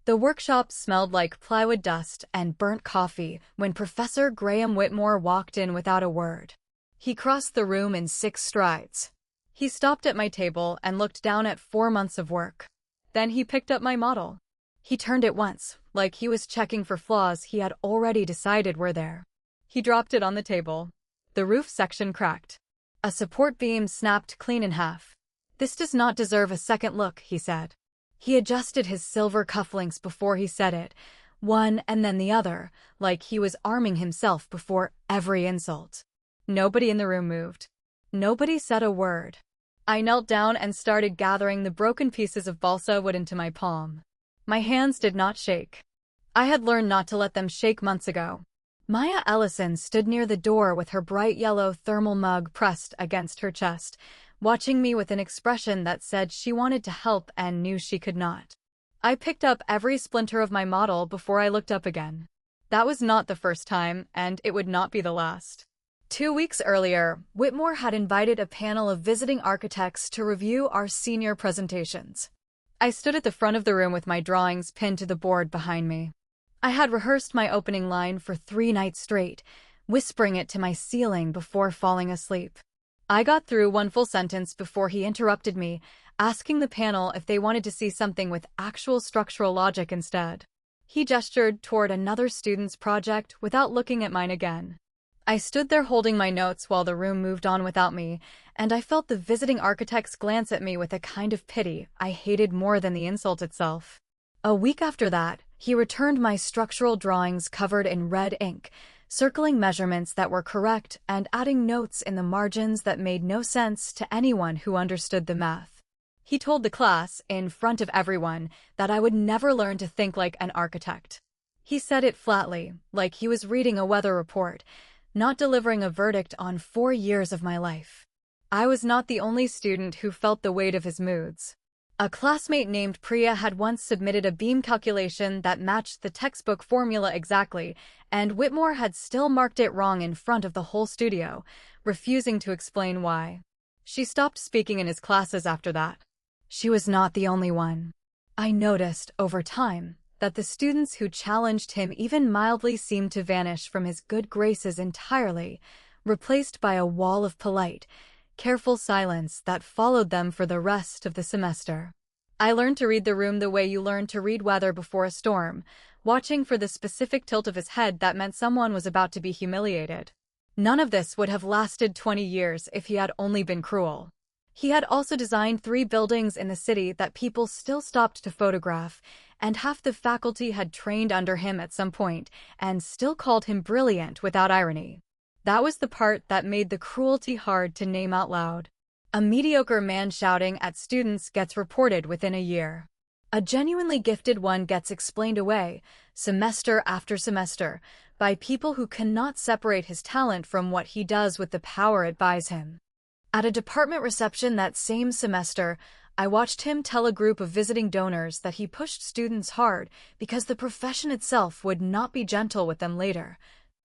The workshop smelled like plywood dust and burnt coffee when Professor Graham Whitmore walked in without a word. He crossed the room in 6 strides. He stopped at my table and looked down at 4 months of work. Then he picked up my model. He turned it once, like he was checking for flaws he had already decided were there. He dropped it on the table. The roof section cracked. A support beam snapped clean in half. "This does not deserve a second look," he said. He adjusted his silver cufflinks before he said it, one and then the other, like he was arming himself before every insult. Nobody in the room moved. Nobody said a word. I knelt down and started gathering the broken pieces of balsa wood into my palm. My hands did not shake. I had learned not to let them shake months ago. Maya Ellison stood near the door with her bright yellow thermal mug pressed against her chest, watching me with an expression that said she wanted to help and knew she could not. I picked up every splinter of my model before I looked up again. That was not the first time, and it would not be the last. 2 weeks earlier, Whitmore had invited a panel of visiting architects to review our senior presentations. I stood at the front of the room with my drawings pinned to the board behind me. I had rehearsed my opening line for 3 nights straight, whispering it to my ceiling before falling asleep. I got through 1 full sentence before he interrupted me, asking the panel if they wanted to see something with actual structural logic instead. He gestured toward another student's project without looking at mine again. I stood there holding my notes while the room moved on without me, and I felt the visiting architects glance at me with a kind of pity I hated more than the insult itself. A week after that, he returned my structural drawings covered in red ink, circling measurements that were correct and adding notes in the margins that made no sense to anyone who understood the math. He told the class, in front of everyone, that I would never learn to think like an architect. He said it flatly, like he was reading a weather report, not delivering a verdict on 4 years of my life. I was not the only student who felt the weight of his moods. A classmate named Priya had once submitted a beam calculation that matched the textbook formula exactly, and Whitmore had still marked it wrong in front of the whole studio, refusing to explain why. She stopped speaking in his classes after that. She was not the only one. I noticed, over time, that the students who challenged him even mildly seemed to vanish from his good graces entirely, replaced by a wall of polite, careful silence that followed them for the rest of the semester. I learned to read the room the way you learn to read weather before a storm, watching for the specific tilt of his head that meant someone was about to be humiliated. None of this would have lasted 20 years if he had only been cruel. He had also designed 3 buildings in the city that people still stopped to photograph, and half the faculty had trained under him at some point and still called him brilliant without irony. That was the part that made the cruelty hard to name out loud. A mediocre man shouting at students gets reported within a year. A genuinely gifted one gets explained away, semester after semester, by people who cannot separate his talent from what he does with the power it buys him. At a department reception that same semester, I watched him tell a group of visiting donors that he pushed students hard because the profession itself would not be gentle with them later,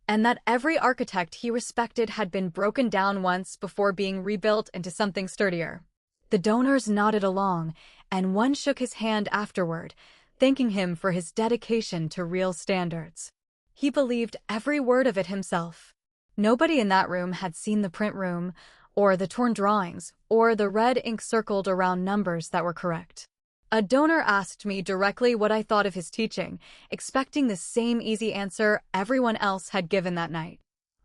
and that every architect he respected had been broken down once before being rebuilt into something sturdier. The donors nodded along, and one shook his hand afterward, thanking him for his dedication to real standards. He believed every word of it himself. Nobody in that room had seen the print room, or the torn drawings, or the red ink circled around numbers that were correct. A donor asked me directly what I thought of his teaching, expecting the same easy answer everyone else had given that night.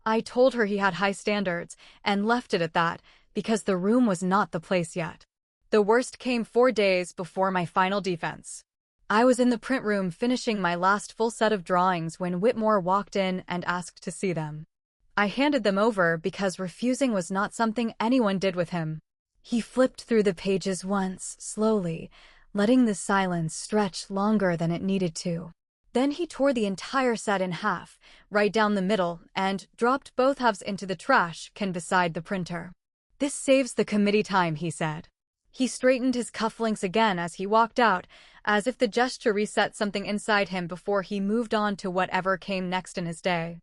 I told her he had high standards, and left it at that, because the room was not the place yet. The worst came 4 days before my final defense. I was in the print room finishing my last full set of drawings when Whitmore walked in and asked to see them. I handed them over because refusing was not something anyone did with him. He flipped through the pages once, slowly, letting the silence stretch longer than it needed to. Then he tore the entire set in half, right down the middle, and dropped both halves into the trash can beside the printer. "This saves the committee time," he said. He straightened his cufflinks again as he walked out, as if the gesture reset something inside him before he moved on to whatever came next in his day.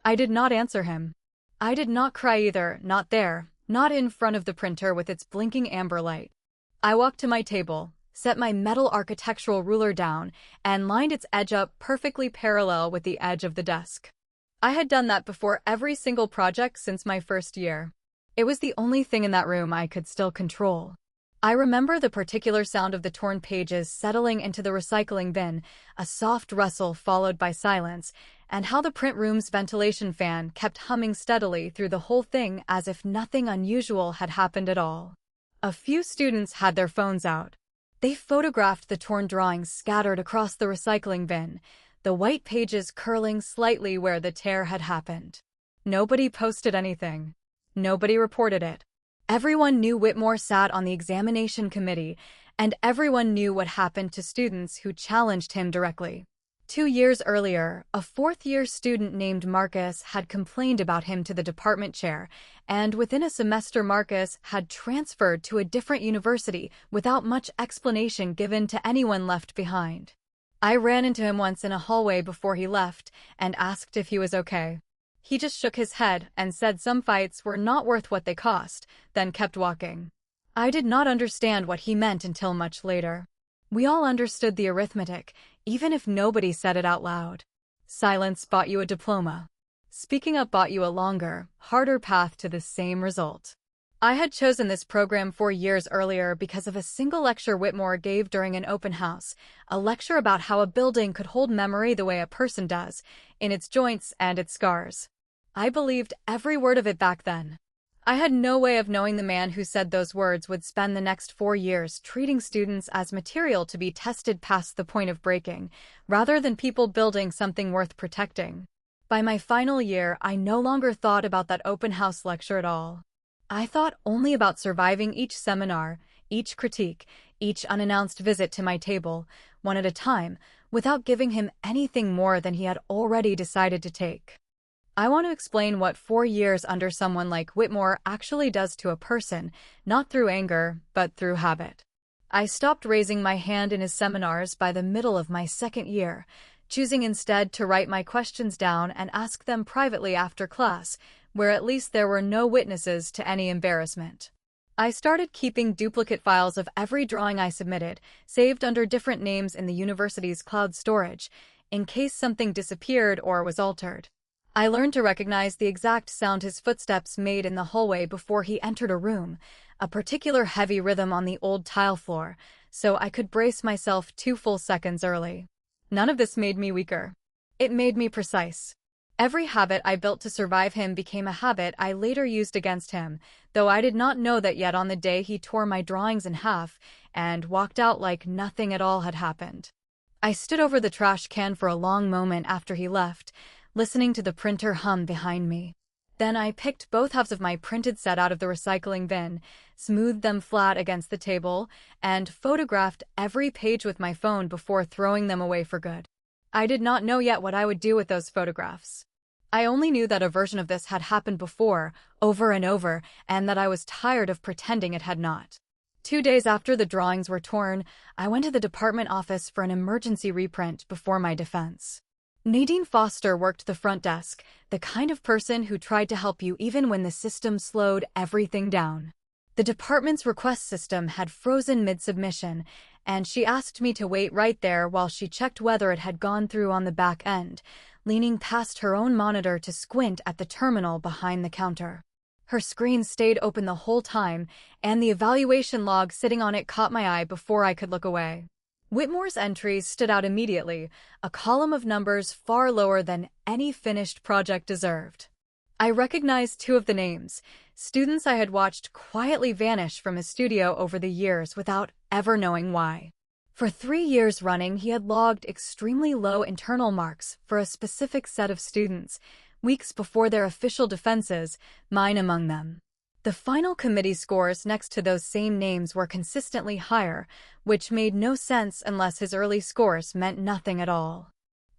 I did not answer him. I did not cry either, not there, not in front of the printer with its blinking amber light. I walked to my table, set my metal architectural ruler down, and lined its edge up perfectly parallel with the edge of the desk. I had done that before every single project since my first year. It was the only thing in that room I could still control. I remember the particular sound of the torn pages settling into the recycling bin, a soft rustle followed by silence, and how the print room's ventilation fan kept humming steadily through the whole thing as if nothing unusual had happened at all. A few students had their phones out. They photographed the torn drawings scattered across the recycling bin, the white pages curling slightly where the tear had happened. Nobody posted anything. Nobody reported it. Everyone knew Whitmore sat on the examination committee, and everyone knew what happened to students who challenged him directly. 2 years earlier, a fourth-year student named Marcus had complained about him to the department chair, and within a semester Marcus had transferred to a different university without much explanation given to anyone left behind. I ran into him once in a hallway before he left and asked if he was okay. He just shook his head and said some fights were not worth what they cost, then kept walking. I did not understand what he meant until much later. We all understood the arithmetic, even if nobody said it out loud. Silence bought you a diploma. Speaking up bought you a longer, harder path to the same result. I had chosen this program 4 years earlier because of a single lecture Whitmore gave during an open house, a lecture about how a building could hold memory the way a person does, in its joints and its scars. I believed every word of it back then. I had no way of knowing the man who said those words would spend the next 4 years treating students as material to be tested past the point of breaking, rather than people building something worth protecting. By my final year, I no longer thought about that open house lecture at all. I thought only about surviving each seminar, each critique, each unannounced visit to my table, one at a time, without giving him anything more than he had already decided to take. I want to explain what 4 years under someone like Whitmore actually does to a person, not through anger, but through habit. I stopped raising my hand in his seminars by the middle of my second year, choosing instead to write my questions down and ask them privately after class, where at least there were no witnesses to any embarrassment. I started keeping duplicate files of every drawing I submitted, saved under different names in the university's cloud storage, in case something disappeared or was altered. I learned to recognize the exact sound his footsteps made in the hallway before he entered a room, a particular heavy rhythm on the old tile floor, so I could brace myself 2 full seconds early. None of this made me weaker. It made me precise. Every habit I built to survive him became a habit I later used against him, though I did not know that yet on the day he tore my drawings in half and walked out like nothing at all had happened. I stood over the trash can for a long moment after he left, listening to the printer hum behind me. Then I picked both halves of my printed set out of the recycling bin, smoothed them flat against the table, and photographed every page with my phone before throwing them away for good. I did not know yet what I would do with those photographs. I only knew that a version of this had happened before, over and over, and that I was tired of pretending it had not. 2 days after the drawings were torn, I went to the department office for an emergency reprint before my defense. Nadine Foster worked the front desk, the kind of person who tried to help you even when the system slowed everything down. The department's request system had frozen mid-submission, and she asked me to wait right there while she checked whether it had gone through on the back end, leaning past her own monitor to squint at the terminal behind the counter. Her screen stayed open the whole time, and the evaluation log sitting on it caught my eye before I could look away. Whitmore's entries stood out immediately, a column of numbers far lower than any finished project deserved. I recognized 2 of the names, students I had watched quietly vanish from his studio over the years without ever knowing why. For 3 years running, he had logged extremely low internal marks for a specific set of students, weeks before their official defenses, mine among them. The final committee scores next to those same names were consistently higher, which made no sense unless his early scores meant nothing at all.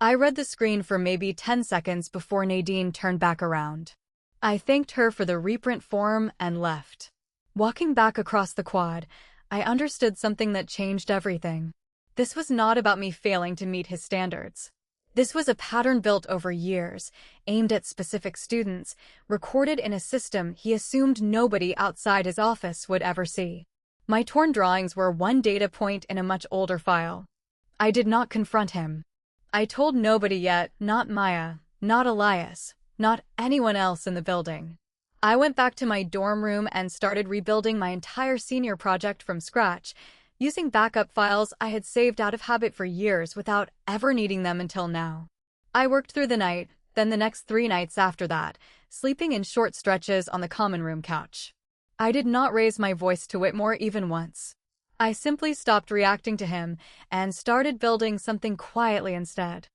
I read the screen for maybe 10 seconds before Nadine turned back around. I thanked her for the reprint form and left. Walking back across the quad, I understood something that changed everything. This was not about me failing to meet his standards. This was a pattern built over years, aimed at specific students, recorded in a system he assumed nobody outside his office would ever see. My torn drawings were one data point in a much older file. I did not confront him. I told nobody yet, not Maya, not Elias, not anyone else in the building. I went back to my dorm room and started rebuilding my entire senior project from scratch, using backup files I had saved out of habit for years without ever needing them until now. I worked through the night, then the next 3 nights after that, sleeping in short stretches on the common room couch. I did not raise my voice to Whitmore even once. I simply stopped reacting to him and started building something quietly instead.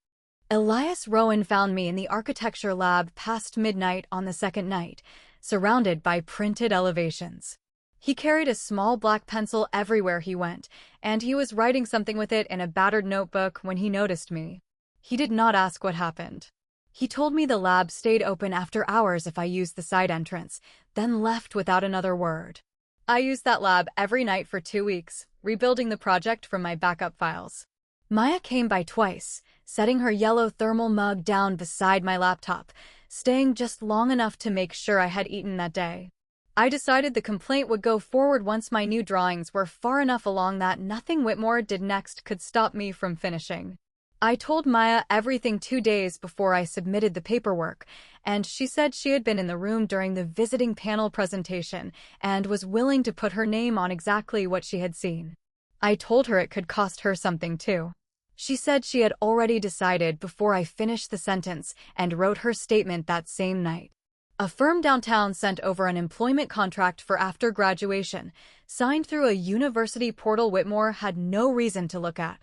Elias Rowan found me in the architecture lab past midnight on the second night, surrounded by printed elevations. He carried a small black pencil everywhere he went, and he was writing something with it in a battered notebook when he noticed me. He did not ask what happened. He told me the lab stayed open after hours if I used the side entrance, then left without another word. I used that lab every night for 2 weeks, rebuilding the project from my backup files. Maya came by twice, setting her yellow thermal mug down beside my laptop, staying just long enough to make sure I had eaten that day. I decided the complaint would go forward once my new drawings were far enough along that nothing Whitmore did next could stop me from finishing. I told Maya everything 2 days before I submitted the paperwork, and she said she had been in the room during the visiting panel presentation and was willing to put her name on exactly what she had seen. I told her it could cost her something too. She said she had already decided before I finished the sentence and wrote her statement that same night. A firm downtown sent over an employment contract for after graduation, signed through a university portal Whitmore had no reason to look at.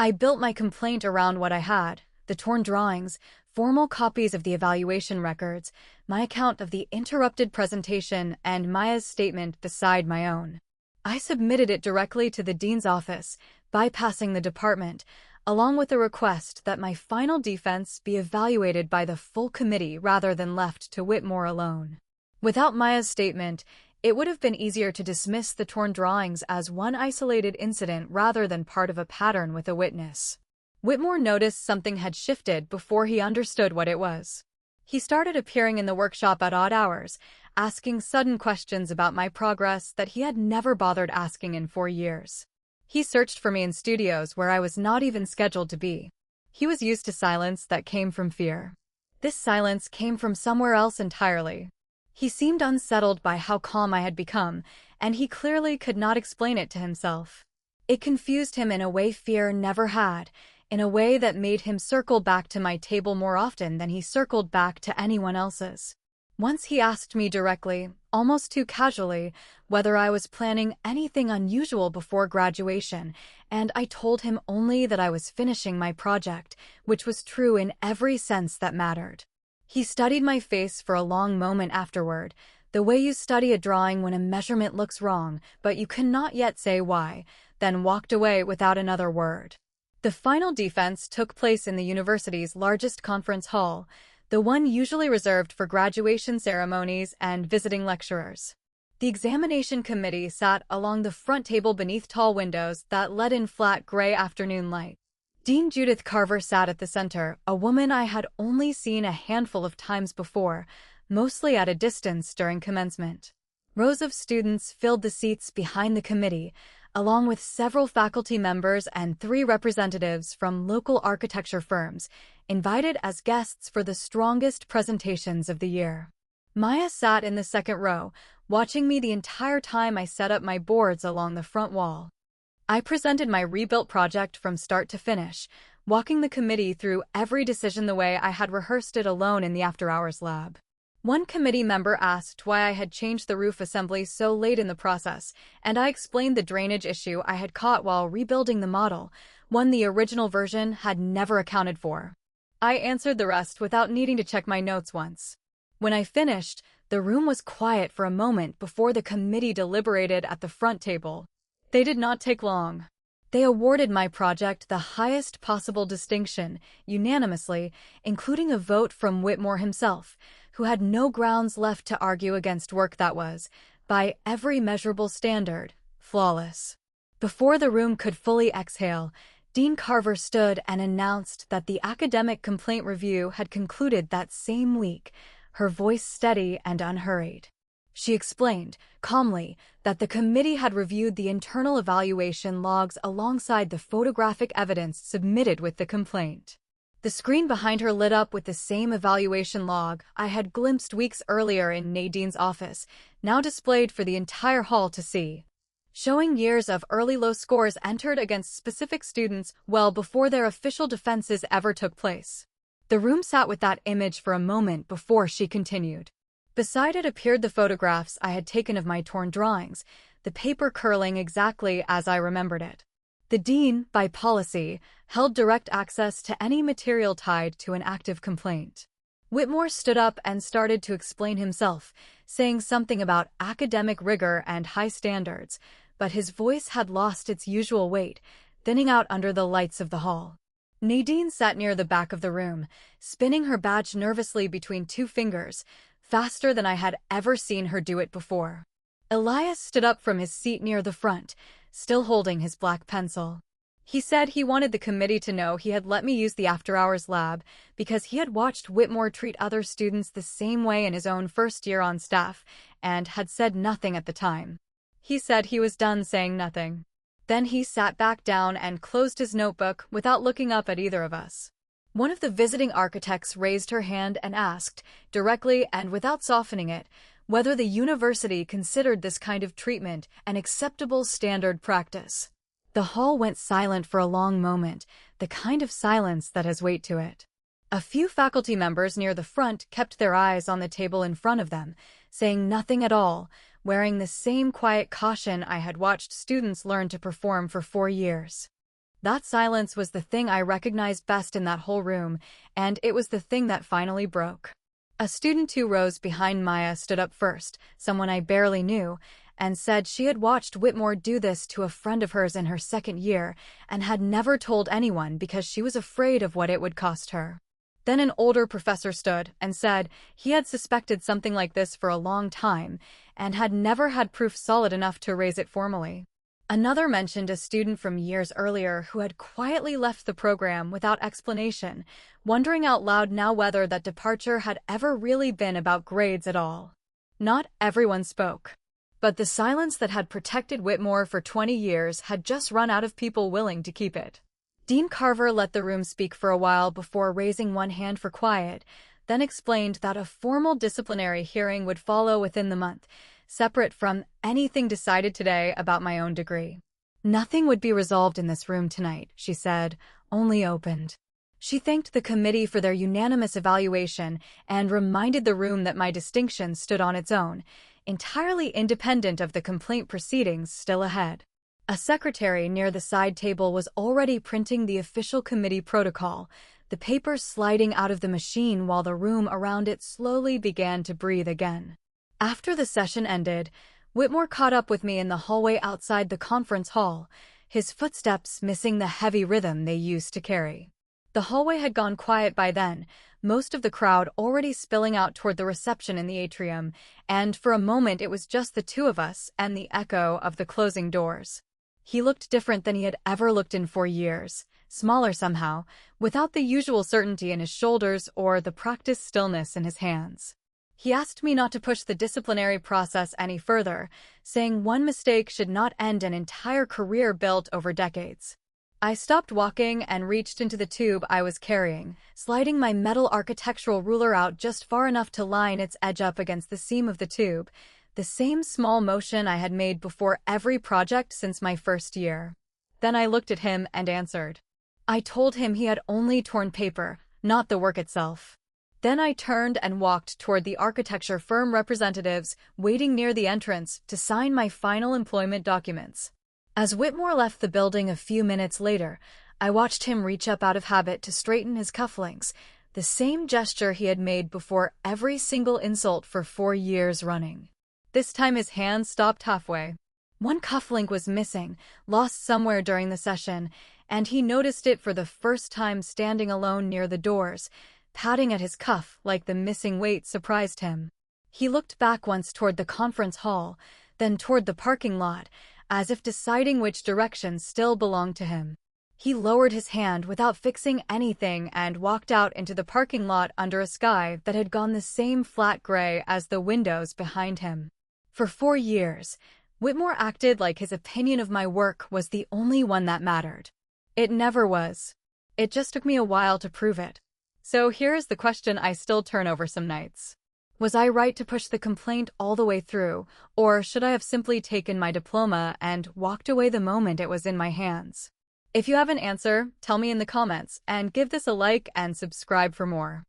I built my complaint around what I had: the torn drawings, formal copies of the evaluation records, my account of the interrupted presentation, and Maya's statement beside my own. I submitted it directly to the dean's office, bypassing the department, along with a request that my final defense be evaluated by the full committee rather than left to Whitmore alone. Without Maya's statement, it would have been easier to dismiss the torn drawings as one isolated incident rather than part of a pattern with a witness. Whitmore noticed something had shifted before he understood what it was. He started appearing in the workshop at odd hours, asking sudden questions about my progress that he had never bothered asking in 4 years. He searched for me in studios where I was not even scheduled to be. He was used to silence that came from fear. This silence came from somewhere else entirely. He seemed unsettled by how calm I had become, and he clearly could not explain it to himself. It confused him in a way fear never had, in a way that made him circle back to my table more often than he circled back to anyone else's. Once he asked me directly, almost too casually, whether I was planning anything unusual before graduation, and I told him only that I was finishing my project, which was true in every sense that mattered. He studied my face for a long moment afterward, the way you study a drawing when a measurement looks wrong, but you cannot yet say why, then walked away without another word. The final defense took place in the university's largest conference hall, the one usually reserved for graduation ceremonies and visiting lecturers. The examination committee sat along the front table beneath tall windows that let in flat gray afternoon light. Dean Judith Carver sat at the center, a woman I had only seen a handful of times before, mostly at a distance during commencement. Rows of students filled the seats behind the committee, along with several faculty members and 3 representatives from local architecture firms, invited as guests for the strongest presentations of the year. Maya sat in the second row, watching me the entire time I set up my boards along the front wall. I presented my rebuilt project from start to finish, walking the committee through every decision the way I had rehearsed it alone in the after-hours lab. One committee member asked why I had changed the roof assembly so late in the process, and I explained the drainage issue I had caught while rebuilding the model, one the original version had never accounted for. I answered the rest without needing to check my notes once. When I finished, the room was quiet for a moment before the committee deliberated at the front table. They did not take long. They awarded my project the highest possible distinction, unanimously, including a vote from Whitmore himself, who had no grounds left to argue against work that was, by every measurable standard, flawless. Before the room could fully exhale, Dean Carver stood and announced that the academic complaint review had concluded that same week, her voice steady and unhurried. She explained, calmly, that the committee had reviewed the internal evaluation logs alongside the photographic evidence submitted with the complaint. The screen behind her lit up with the same evaluation log I had glimpsed weeks earlier in Nadine's office, now displayed for the entire hall to see, showing years of early low scores entered against specific students well before their official defenses ever took place. The room sat with that image for a moment before she continued. Beside it appeared the photographs I had taken of my torn drawings, the paper curling exactly as I remembered it. The dean, by policy, held direct access to any material tied to an active complaint. Whitmore stood up and started to explain himself, saying something about academic rigor and high standards, but his voice had lost its usual weight, thinning out under the lights of the hall. Nadine sat near the back of the room, spinning her badge nervously between two fingers, faster than I had ever seen her do it before. Elias stood up from his seat near the front, still holding his black pencil. He said he wanted the committee to know he had let me use the after-hours lab because he had watched Whitmore treat other students the same way in his own first year on staff and had said nothing at the time. He said he was done saying nothing. Then he sat back down and closed his notebook without looking up at either of us. One of the visiting architects raised her hand and asked, directly and without softening it, whether the university considered this kind of treatment an acceptable standard practice. The hall went silent for a long moment, the kind of silence that has weight to it. A few faculty members near the front kept their eyes on the table in front of them, saying nothing at all, wearing the same quiet caution I had watched students learn to perform for 4 years. That silence was the thing I recognized best in that whole room, and it was the thing that finally broke. A student 2 rows behind Maya stood up first, someone I barely knew, and said she had watched Whitmore do this to a friend of hers in her second year and had never told anyone because she was afraid of what it would cost her. Then an older professor stood and said he had suspected something like this for a long time and had never had proof solid enough to raise it formally. Another mentioned a student from years earlier who had quietly left the program without explanation, wondering out loud now whether that departure had ever really been about grades at all. Not everyone spoke, but the silence that had protected Whitmore for 20 years had just run out of people willing to keep it. Dean Carver let the room speak for a while before raising one hand for quiet, then explained that a formal disciplinary hearing would follow within the month, separate from anything decided today about my own degree. Nothing would be resolved in this room tonight, she said, only opened. She thanked the committee for their unanimous evaluation and reminded the room that my distinction stood on its own, entirely independent of the complaint proceedings still ahead. A secretary near the side table was already printing the official committee protocol, the paper sliding out of the machine while the room around it slowly began to breathe again. After the session ended, Whitmore caught up with me in the hallway outside the conference hall, his footsteps missing the heavy rhythm they used to carry. The hallway had gone quiet by then, most of the crowd already spilling out toward the reception in the atrium, and for a moment it was just the two of us and the echo of the closing doors. He looked different than he had ever looked in 4 years, smaller somehow, without the usual certainty in his shoulders or the practiced stillness in his hands. He asked me not to push the disciplinary process any further, saying one mistake should not end an entire career built over decades. I stopped walking and reached into the tube I was carrying, sliding my metal architectural ruler out just far enough to line its edge up against the seam of the tube, the same small motion I had made before every project since my first year. Then I looked at him and answered. I told him he had only torn paper, not the work itself. Then I turned and walked toward the architecture firm representatives waiting near the entrance to sign my final employment documents. As Whitmore left the building a few minutes later, I watched him reach up out of habit to straighten his cufflinks, the same gesture he had made before every single insult for 4 years running. This time his hand stopped halfway. One cufflink was missing, lost somewhere during the session, and he noticed it for the first time standing alone near the doors, patting at his cuff like the missing weight surprised him. He looked back once toward the conference hall, then toward the parking lot, as if deciding which direction still belonged to him. He lowered his hand without fixing anything and walked out into the parking lot under a sky that had gone the same flat gray as the windows behind him. For 4 years, Whitmore acted like his opinion of my work was the only one that mattered. It never was. It just took me a while to prove it. So here's the question I still turn over some nights. Was I right to push the complaint all the way through, or should I have simply taken my diploma and walked away the moment it was in my hands? If you have an answer, tell me in the comments, and give this a like and subscribe for more.